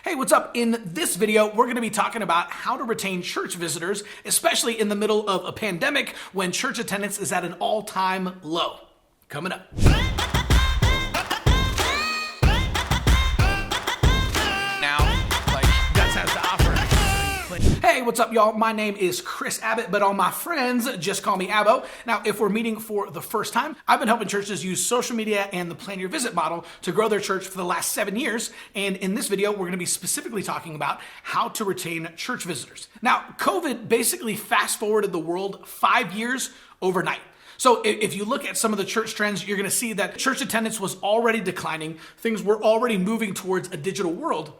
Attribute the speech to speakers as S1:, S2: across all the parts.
S1: Hey, what's up? In this video, we're going to be talking about how to retain church visitors, especially in the middle of a pandemic when church attendance is at an all-time low. Coming up. Hey, what's up, y'all? My name is Chris Abbott, but all my friends just call me Abbo. Now, if we're meeting for the first time, I've been helping churches use social media and the Plan Your Visit model to grow their church for the last 7 years. And in this video, we're going to be specifically talking about how to retain church visitors. Now, COVID basically fast-forwarded the world 5 years overnight. So if you look at some of the church trends, you're going to see that church attendance was already declining. Things were already moving towards a digital world.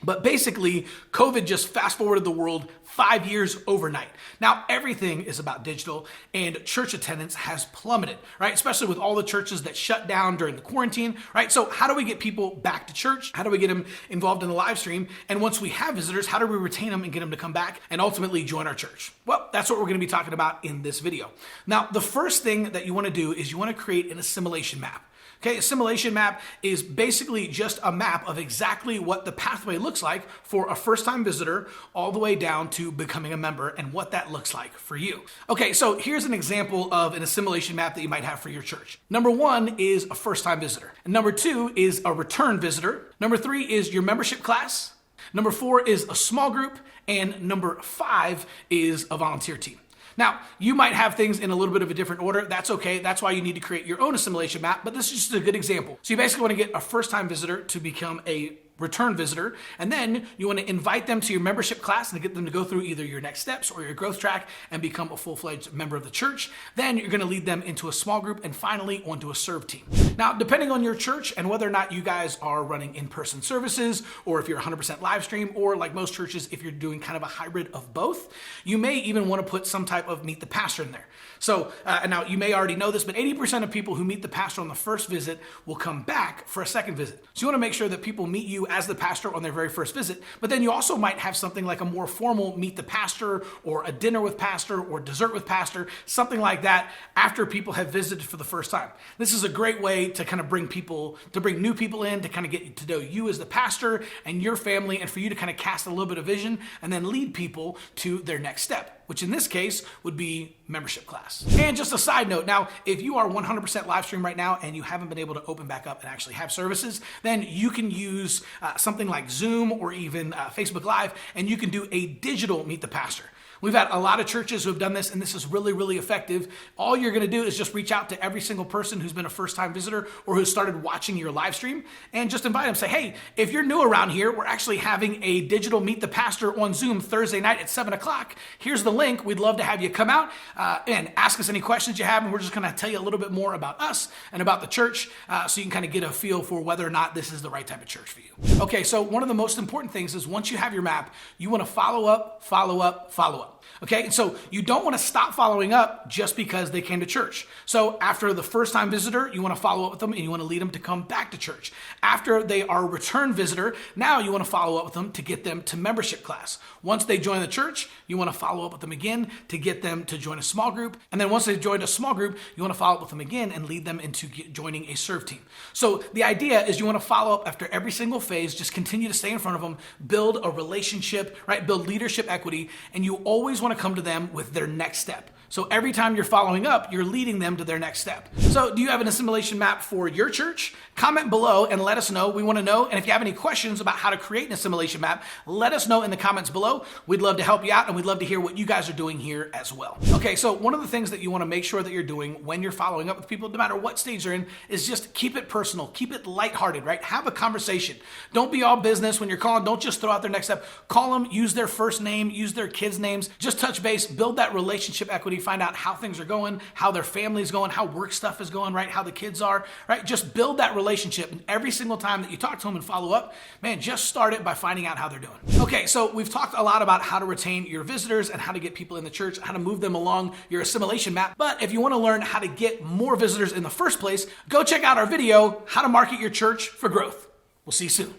S1: But basically, COVID just fast forwarded the world 5 years overnight. Now, everything is about digital, and church attendance has plummeted, right? Especially with all the churches that shut down during the quarantine, right? So how do we get people back to church? How do we get them involved in the live stream? And once we have visitors, how do we retain them and get them to come back and ultimately join our church? Well, that's what we're going to be talking about in this video. Now, the first thing that you want to do is you want to create an assimilation map. Okay, Assimilation Map is basically just a map of exactly what the pathway looks like for a first-time visitor all the way down to becoming a member and what that looks like for you. Okay, so here's an example of an assimilation map that you might have for your church. Number 1 is a first-time visitor. And number 2 is a return visitor. Number 3 is your membership class. Number 4 is a small group. And number 5 is a volunteer team. Now, you might have things in a little bit of a different order. That's okay. That's why you need to create your own assimilation map, but this is just a good example. So you basically want to get a first-time visitor to become a return visitor, and then you want to invite them to your membership class and get them to go through either your next steps or your growth track and become a full-fledged member of the church. Then you're going to lead them into a small group and finally onto a serve team. Now, depending on your church and whether or not you guys are running in-person services or if you're 100% live stream, or like most churches, if you're doing kind of a hybrid of both, you may even want to put some type of meet the pastor in there. So now you may already know this, but 80% of people who meet the pastor on the first visit will come back for a second visit. So you want to make sure that people meet you as the pastor on their very first visit, but then you also might have something like a more formal meet the pastor or a dinner with pastor or dessert with pastor, something like that after people have visited for the first time. This is a great way to kind of bring new people in, to kind of get to know you as the pastor and your family, and for you to kind of cast a little bit of vision and then lead people to their next step, which in this case would be membership class. And just a side note, now, if you are 100% live stream right now and you haven't been able to open back up and actually have services, then you can use something like Zoom or even Facebook Live, and you can do a digital meet the pastor. We've had a lot of churches who have done this, and this is really, really effective. All you're going to do is just reach out to every single person who's been a first-time visitor or who started watching your live stream and just invite them. Say, hey, if you're new around here, we're actually having a digital Meet the Pastor on Zoom Thursday night at 7 o'clock. Here's the link. We'd love to have you come out and ask us any questions you have, and we're just going to tell you a little bit more about us and about the church so you can kind of get a feel for whether or not this is the right type of church for you. Okay, so one of the most important things is once you have your map, you want to follow up, follow up, follow up. Okay, and so you don't want to stop following up just because they came to church. So after the first time visitor, you want to follow up with them and you want to lead them to come back to church. After they are a return visitor, now you want to follow up with them to get them to membership class. Once they join the church, you want to follow up with them again to get them to join a small group. And then once they've joined a small group, you want to follow up with them again and lead them into joining a serve team. So the idea is you want to follow up after every single phase, just continue to stay in front of them, build a relationship, right? Build leadership equity, and you always want to come to them with their next step. So every time you're following up, you're leading them to their next step. So do you have an assimilation map for your church? Comment below and let us know. We want to know. And if you have any questions about how to create an assimilation map, let us know in the comments below. We'd love to help you out, and we'd love to hear what you guys are doing here as well. Okay, so one of the things that you want to make sure that you're doing when you're following up with people, no matter what stage they're in, is just keep it personal. Keep it lighthearted, right? Have a conversation. Don't be all business when you're calling. Don't just throw out their next step. Call them, use their first name, use their kids' names. Just touch base, build that relationship equity, find out how things are going, how their family's going, how work stuff is going, right? How the kids are, right? Just build that relationship. And every single time that you talk to them and follow up, man, just start it by finding out how they're doing. Okay, so we've talked a lot about how to retain your visitors and how to get people in the church, how to move them along your assimilation map. But if you want to learn how to get more visitors in the first place, go check out our video, How to Market Your Church for Growth. We'll see you soon.